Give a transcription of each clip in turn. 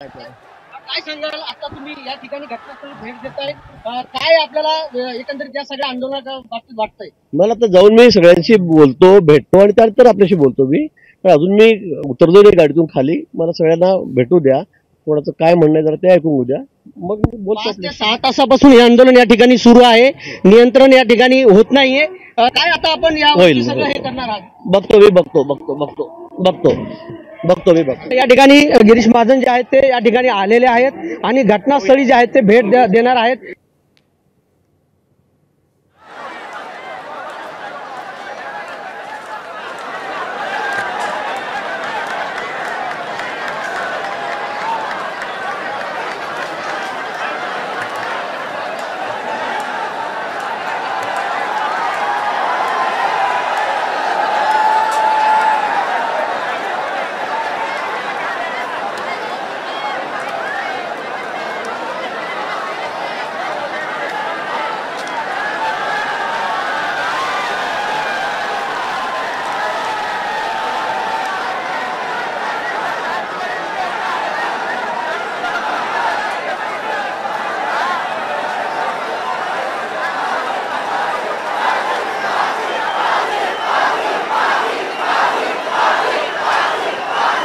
काय सांगाल आता तुम्ही या ठिकाणी घटनास्थळी भेट देताय, काय आपल्याला एकंदरीत या सगळ्या आंदोलनाच्या बाबतीत वाटतंय? मला आता जाऊन मी सगळ्यांशी बोलतो, भेटतो आणि त्यानंतर आपल्याशी बोलतो मी. पण अजून मी उतरलो नाही गाडीतून खाली. मला सगळ्यांना भेटू द्या, कोणाचं काय म्हणणं आहे जरा ते ऐकून घेऊ द्या, मग बोलतो. 5 ते 6 तासापासून हे आंदोलन या ठिकाणी सुरू आहे, नियंत्रण या ठिकाणी होत नाहीये. काय आता आपण या सगळं हे करणार आहात? बघतो मी बघतो. या ठिकाणी गिरीश महाजन जे आहेत ते या ठिकाणी आलेले आहेत आणि घटनास्थळी जे आहेत ते भेट देणार आहेत.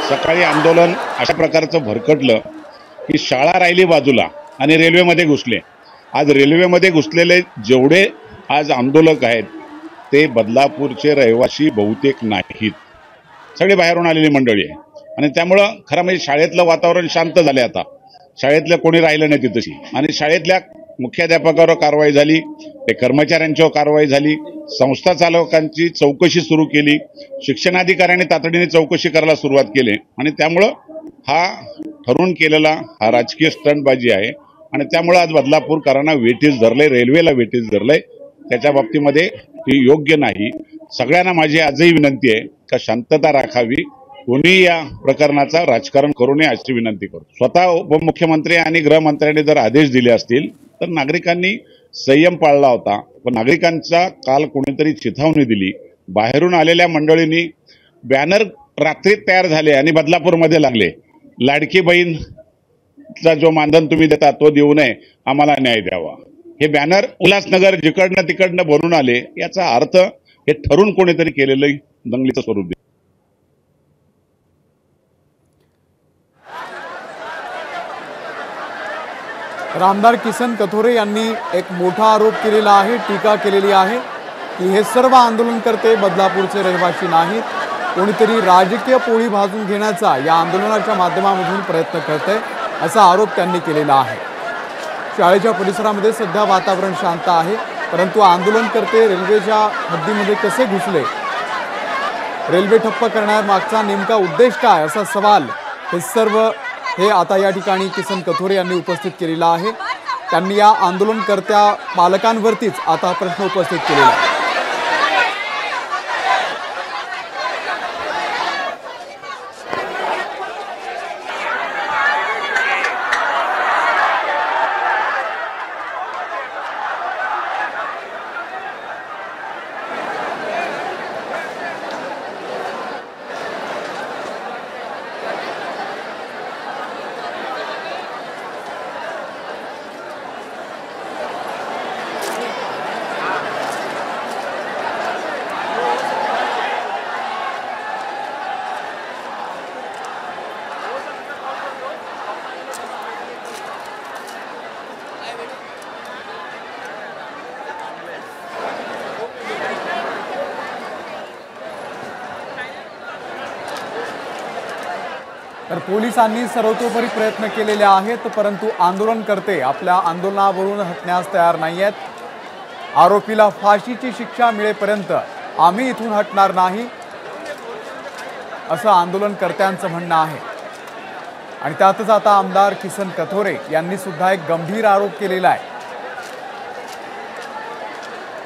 सकाळी आंदोलन अशा प्रकारचं भरकटलं की शाळा राहिली बाजूला आणि रेल्वेमध्ये घुसले. आज रेल्वेमध्ये घुसलेले जेवढे आज आंदोलक आहेत ते बदलापूरचे रहिवासी बहुतेक नाहीत, सगळे बाहेरून आलेली मंडळी आहे. आणि त्यामुळं खरं म्हणजे शाळेतलं वातावरण शांत झाले. आता शाळेतलं कोणी राहिलं नाही तिथंशी. आणि शाळेतल्या मुख्याध्यापकावर कारवाई झाली, ते कर्मचाऱ्यांच्यावर कारवाई झाली, संस्था चालकांची चौकशी सुरू केली, शिक्षणाधिकाऱ्यांनी तातडीने चौकशी करायला सुरुवात केली. आणि त्यामुळं हा ठरवून केलेला हा राजकीय स्टंटबाजी आहे. आणि त्यामुळं आज बदलापूरकरांना वेठीस धरलंय, रेल्वेला वेठीस धरलंय. त्याच्या बाबतीमध्ये ती योग्य नाही. सगळ्यांना माझी आजही विनंती आहे का शांतता राखावी, कोणी या प्रकरणाचा राजकारण करू नये अशी विनंती करतो. स्वतः उपमुख्यमंत्री आणि गृहमंत्र्यांनी जर आदेश दिले असतील तर नागरिकांनी संयम पाळला होता. पण नागरिकांचा काल कोणीतरी चिथावणी दिली. बाहेरून आलेल्या मंडळींनी बॅनर रात्री तयार झाले आणि बदलापूरमध्ये लागले, लाडकी बहीणचा जो मानधन तुम्ही देता तो देऊ नये, आम्हाला न्याय द्यावा. हे बॅनर उल्हासनगर जिकडनं तिकडनं बनून आले. याचा अर्थ हे ठरून कोणीतरी केलेलं दंगलीचं स्वरूप दे. आमदार किसन कथोरे यांनी एक मोठा आरोप केलेला आहे, टीका केलेली आहे की हे सर्व आंदोलनकर्ते बदलापूरचे रहिवासी नाहीत, कोणीतरी राजकीय पोळी भाजून घेण्याचा या आंदोलनाच्या माध्यमामधून प्रयत्न करतंय असा आरोप त्यांनी केलेला आहे. शाळेच्या परिसरामध्ये सध्या वातावरण शांत आहे, परंतु आंदोलनकर्ते रेल्वेच्या हद्दीमध्ये कसे घुसले, रेल्वे ठप्प करण्यामागचा नेमका उद्देश काय असा सवाल हे आता या ठिकाणी किसन कथोरे यांनी उपस्थित केलेला आहे. त्यांनी या आंदोलनकर्त्या पालकांवरतीच आता प्रश्न उपस्थित केलेला आहे. तर पोलिसांनी सर्वतोपरी प्रयत्न केलेले आहेत, परंतु आंदोलनकर्ते आपल्या आंदोलनावरून हटण्यास तयार नाही आहेत. आरोपीला फाशीची शिक्षा मिळेपर्यंत आम्ही इथून हटणार नाही असं आंदोलनकर्त्यांचं म्हणणं आहे. आणि त्यातच आता आमदार किसन कथोरे यांनी सुद्धा एक गंभीर आरोप केलेला आहे.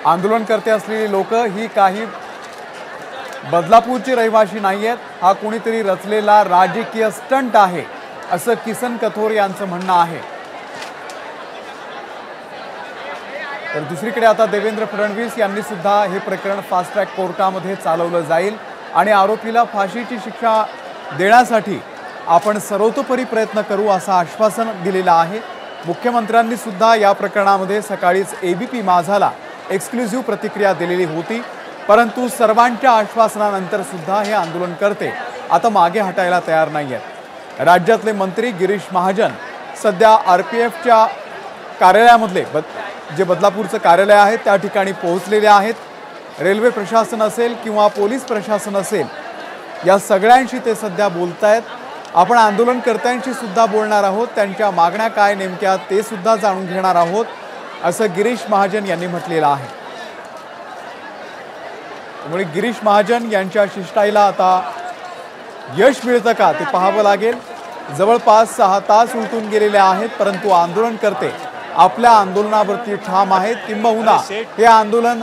आंदोलनकर्ते असलेली लोक ही काही बदलापूरचे रहिवासी नाही आहेत, हा कोणीतरी रचलेला राजकीय स्टंट आहे असं किसन कथोरे यांचं म्हणणं आहे. तर दुसरीकडे आता देवेंद्र फडणवीस यांनी सुद्धा हे प्रकरण फास्ट ट्रॅक कोर्टामध्ये चालवलं जाईल आणि आरोपीला फाशीची शिक्षा देण्यासाठी आपण सर्वतोपरी प्रयत्न करू असं आश्वासन दिलेलं आहे। मुख्यमंत्र्यांनी सुद्धा या प्रकरणामध्ये सकाळीच एबीपी माझाला एक्सक्लुझिव्ह प्रतिक्रिया दिलेली होती, परंतु सर्वांच्या आश्वासनानंतर सुद्धा हे आंदोलनकर्ते आता मागे हटायला तयार नाही आहेत। राज्यातले मंत्री गिरीश महाजन सध्या आरपीएफच्या कार्यालयामधले जे बदलापूरचं कार्यालय आहे त्या ठिकाणी पोहोचलेले आहेत। रेल्वे प्रशासन असेल किंवा पोलीस प्रशासन असेल, या सगळ्यांशी ते सध्या बोलतायत। आपण आंदोलनकर्त्यांशी सुद्धा बोलणार आहोत, त्यांच्या मागण्या काय नेमक्या ते सुद्धा जाणून घेणार आहोत, असं गिरीश महाजन यांनी म्हटलेलं आहे। त्यामुळे गिरीश महाजन यांच्या शिष्टाईला आता यश मिळतं का ते पाहावं लागेल। जवळपास 6 तास उलटून गेलेले आहेत, परंतु आंदोलनकर्ते आपल्या आंदोलनावरती ठाम आहेत। किंबहुना हे आंदोलन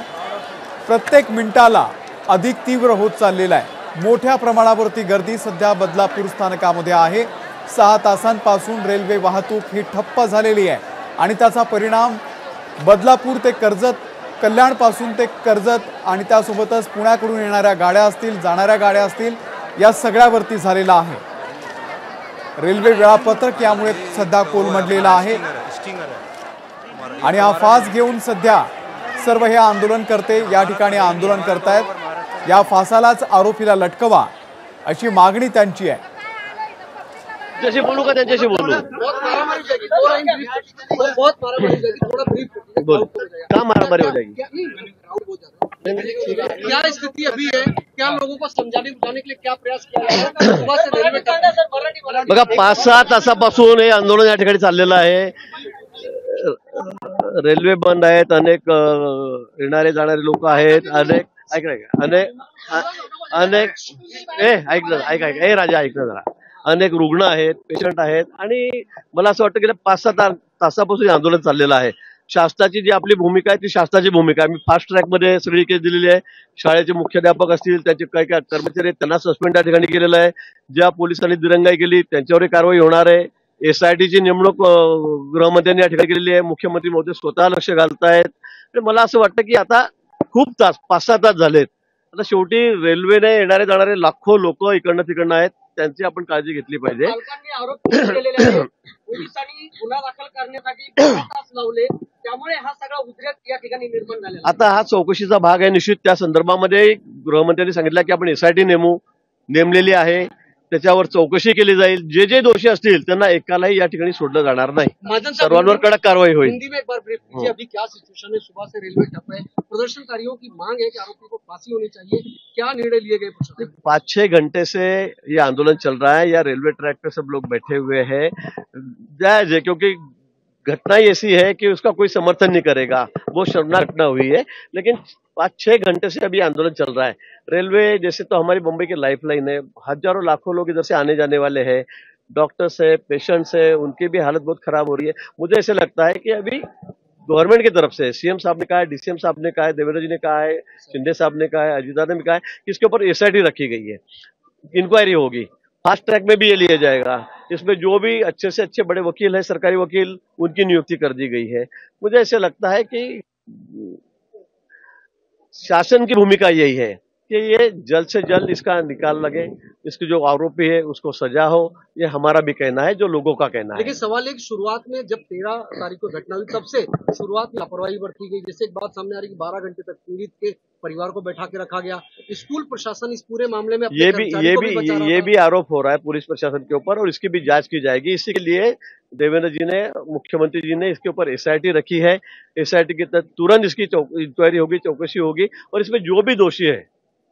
प्रत्येक मिनिटाला अधिक तीव्र होत चाललेलं आहे। मोठ्या प्रमाणावरती गर्दी सध्या बदलापूर स्थानकामध्ये आहे। 6 तासांपासून रेल्वे वाहतूक ही ठप्प झालेली आहे आणि त्याचा परिणाम बदलापूर ते कर्जत, कल्याणपासून ते कर्जत आणि त्यासोबतच पुण्याकडून येणाऱ्या गाड्या असतील, जाणाऱ्या गाड्या असतील, या सगळ्यावरती झालेला आहे। रेल्वे वेळापत्रक यामुळे सध्या कोलमडलेला आहे आणि हा फास घेऊन सध्या सर्व हे आंदोलनकर्ते या ठिकाणी आंदोलन करतायत। या फासालाच आरोपीला लटकवा अशी मागणी त्यांची आहे। जैसे बोलू का त्यांच्याशी बोलू बोल का मारामारी हो जाएगी? क्या स्थिति अभी है? क्या लोगों को समझाने बुझाने के लिए क्या प्रयास किया जा रहा है? सुबह से रेलवे बघा 5-6 तासापासून हे आंदोलन या ठिकाणी चाललेलं आहे। रेल्वे बंद आहेत, अनेक येणारे जाणारे लोक आहेत, अनेक राजा ऐक ना जरा, अनेक रुग्ण आहेत, पेशंट आहेत आणि मला असं वाटतं गेल्या 5-6 तासापासून हे आंदोलन चाललेलं आहे। शासनाची जी आपली भूमिका आहे ती शासनाची भूमिका आहे। मी फास्ट ट्रॅक मध्ये सगळी केस दिलेली आहे। शाळेचे मुख्याध्यापक असतील, त्याचे काही काही कर्मचारी आहेत, त्यांना सस्पेंड त्या ठिकाणी केलेलं आहे। ज्या पोलिसांनी दिरंगाई केली त्यांच्यावरही कारवाई होणार आहे। SITची नेमणूक गृहमंत्र्यांनी या ठिकाणी केलेली आहे। मुख्यमंत्री महोदय स्वतः लक्ष घालतायत। मला असं वाटतं की आता खूप तास 5-6 तास झालेत, आता शेवटी रेल्वेने येणारे जाणारे लाखो लोक इकडनं तिकडनं आहेत, त्यांची आपण काळजी घेतली पाहिजे। आरोप केलेले आहेत, पोलिसांनी गुन्हा दाखल करण्यासाठी 5 तास लावले, त्यामुळे हा सगळा उद्रेक या ठिकाणी निर्माण झालेला। आता हा चौकशीचा भाग आहे निश्चित। त्या संदर्भामध्ये गृहमंत्र्यांनी सांगितलं की आपण SIT नेमलेली आहे, त्याच्यावर चौकशी केली जाईल। जे जे दोषी असतील त्यांना एकालाही या ठिकाणी सोडलं जाणार नाही, सर्वांवर कडक कारवाई होईल। हिंदी में एक बार ब्रीफ कीजिए, अभी क्या सिचुएशन है? सुबह से रेलवे ठप है, प्रदर्शनकारियों की मांग है कि आरोपी को फांसी होनी चाहिए, क्या निर्णय लिए गए? 5-6 घंटे से ये आंदोलन चल रहा है, या रेलवे ट्रैक पे सब लोग बैठे हुए हैं, जायज है क्योंकि घटना ऐसी है कि उसका कोई समर्थन नहीं करेगा, वो शर्मनाक घटना हुई है, लेकिन 5-6 घंटे से अभी आंदोलन चल रहा है। रेलवे जैसे तो हमारी मुंबई की लाइफलाइन है, हजारों लाखों लोग इधर से आने जाने वाले हैं, डॉक्टर्स है, पेशेंट्स है, उनकी भी हालत बहुत खराब हो रही है। मुझे ऐसे लगता है कि अभी गवर्नमेंट की तरफ से सीएम साहब ने कहा है, DCM साहब ने कहा है, देवेंद्र जी ने कहा है, शिंदे साहब ने कहा है, अजीत ने भी कहा है कि इसके ऊपर SIT रखी गई है, इंक्वायरी होगी। फास्ट ट्रैक में भी ये लिया जाएगा, इसमें जो भी अच्छे से अच्छे बड़े वकील है, सरकारी वकील, उनकी नियुक्ति कर दी गई है। मुझे ऐसे लगता है कि शासन की भूमिका यही है कि ये जल्द से जल्द इसका निकाल लगे, इसके जो आरोपी है उसको सजा हो, ये हमारा भी कहना है, जो लोगों का कहना है। लेकिन सवाल एक, शुरुआत में जब 13 तारीख को घटना हुई तब से शुरुआत में लापरवाही बरती गई, जैसे एक बात सामने आ रही कि 12 घंटे तक पीड़ित के परिवार को बैठा के रखा गया, स्कूल प्रशासन इस पूरे मामले में ये भी आरोप हो रहा है पुलिस प्रशासन के ऊपर, और इसकी भी जांच की जाएगी। इसी के लिए देवेंद्र जी ने, मुख्यमंत्री जी ने इसके ऊपर SIT रखी है। SIT के तहत तुरंत इसकी इंक्वायरी होगी, चौकसी होगी, और इसमें जो भी दोषी है,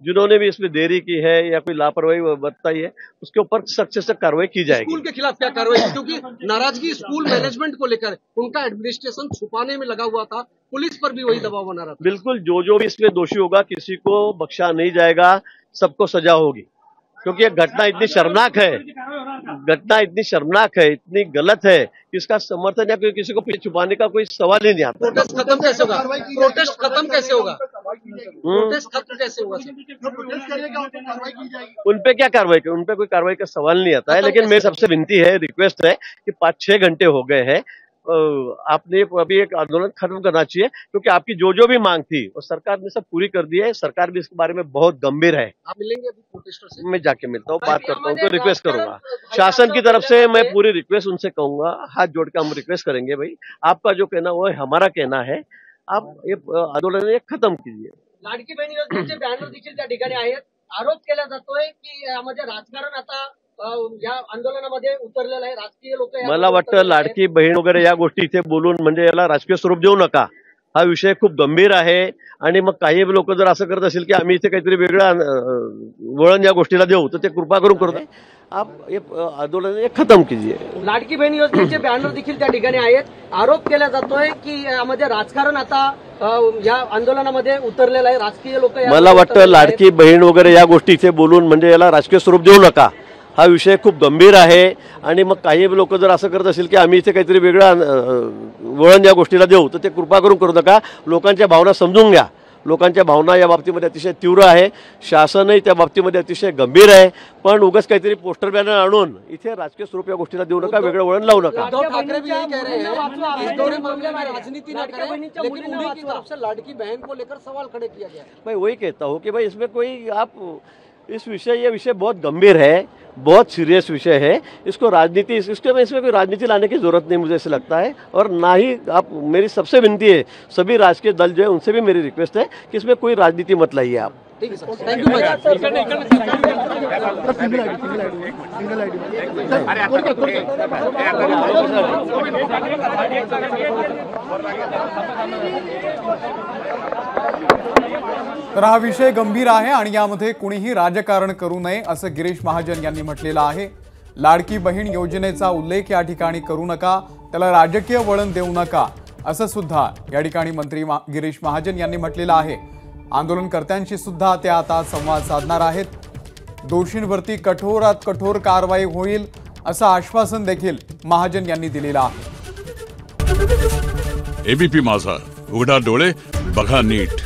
जिन्होंने भी इसमें देरी की है या कोई लापरवाही बरताई है, उसके ऊपर सख्त से सख्त कार्रवाई की जाएगी। स्कूल के खिलाफ क्या कार्रवाई? क्योंकि नाराजगी स्कूल मैनेजमेंट को लेकर, उनका एडमिनिस्ट्रेशन छुपाने में लगा हुआ था, पुलिस पर भी वही दबाव बना रहा था। बिल्कुल, जो भी इसमें दोषी होगा किसी को बख्शा नहीं जाएगा, सबको सजा होगी, क्योंकि ये घटना इतनी शर्मनाक है, इतनी गलत है कि इसका समर्थन या किसी को छुपाने का कोई सवाल ही नहीं आता। प्रोटेस्ट खत्म कैसे होगा? प्रोटेस्ट खत्म कैसे होगा? उन पे क्या कार्रवाई की? उन पे कोई कार्रवाई का सवाल नहीं आता है, लेकिन मेरी सबसे विनती है, रिक्वेस्ट है कि 5-6 घंटे हो गए हैं, आपने अभी एक आंदोलन खत्म करना चाहिए, क्योंकि आपकी जो भी मांग थी वो सरकार ने सब पूरी कर दी है। सरकार भी इसके बारे में बहुत गंभीर है। आप मिलेंगे अभी प्रोटेस्टर से? मैं जाके मिलता हूँ, बात करता हूँ, उनको रिक्वेस्ट करूंगा। शासन की तरफ से मैं पूरी रिक्वेस्ट उनसे कहूंगा, हाथ जोड़ के हम रिक्वेस्ट करेंगे, भाई आपका जो कहना वो हमारा कहना है, आप ये आंदोलन खत्म कीजिए। लाडकी बहीण योजनेचे बॅनर देखील त्या ठिकाणी आहेत। आरोप केला जातोय की यामध्ये राजकारण आता या आंदोलनामध्ये उतरलेलं आहे, राजकीय लोक। मला वाटतं लाडकी बहीण वगैरे या गोष्टी इथे बोलून म्हणजे याला राजकीय स्वरूप देऊ नका। हा विषय खूप गंभीर आहे आणि मग काही लोक जर असं करत असेल की आम्ही इथे काहीतरी वेगळं वळण या गोष्टीला देऊ, तर ते कृपा करून करू नये। आप ये आंदोलन खत्म कीजिए। लाडकी बहीण योजनेचे बॅनर देखील त्या ठिकाणी आहेत। आरोप केला जातोय की यामध्ये राजकारण आता या आंदोलनामध्ये उतरलेलं आहे, राजकीय लोक। मला वाटतं लाडकी बहीण वगैरे या गोष्टी इथे बोलून म्हणजे याला राजकीय स्वरूप देऊ नका। हा विषय खूप गंभीर आहे आणि मग काही लोक जर असं करत असेल की आम्ही इथे काहीतरी वेगळं वळण या गोष्टीला देऊ, तर ते कृपा करून करू नका। लोकांच्या भावना समजून घ्या। लोकांच्या भावना या बाबतीमध्ये अतिशय तीव्र आहे, शासनही त्या बाबतीमध्ये अतिशय गंभीर आहे। पण उगाच काहीतरी पोस्टर बॅनर आणून इथे राजकीय स्वरूप या गोष्टीला देऊ नका, वेगळं वळण लावू नका। उद्धव ठाकरे भी यही कह रहे हैं इस दौरे मामले में राजनीति न करें, लेकिन उन्हीं की तरफ से लाडकी बहन को लेकर सवाल खड़े किया गया। मैं वही कहता हूँ कि भाई इसमें कोई आप ये विषय बहुत गंभीर है, बहुत सीरियस विषय है। इसको राजनीति इसमें कोई राजनीति लाने की जरूरत नहीं, मुझे ऐसे लगता है। और ना ही आप, मेरी सबसे विनती है, सभी राजकीय दल जो है उनसे भी मेरी रिक्वेस्ट है कि इसमें कोई राजनीति मत लाइए आप। ठीक है सर, थैंक तर हा विषय गंभीर आहे आणि यामध्ये कुणीही राजकारण करू नये असं गिरीश महाजन यांनी म्हटलेलं आहे। लाडकी बहीण योजनेचा उल्लेख या ठिकाणी करू नका, त्याला राजकीय वळण देऊ नका असं सुद्धा या ठिकाणी मंत्री गिरीश महाजन यांनी म्हटलेलं आहे। आंदोलनकर्त्यांशी सुद्धा ते आता संवाद साधणार आहेत। दोषींवरती कठोरात कठोर कारवाई होईल असं आश्वासन देखील महाजन यांनी दिलेलं आहे। एबीपी माझा, उघडा डोळे बघा नीट।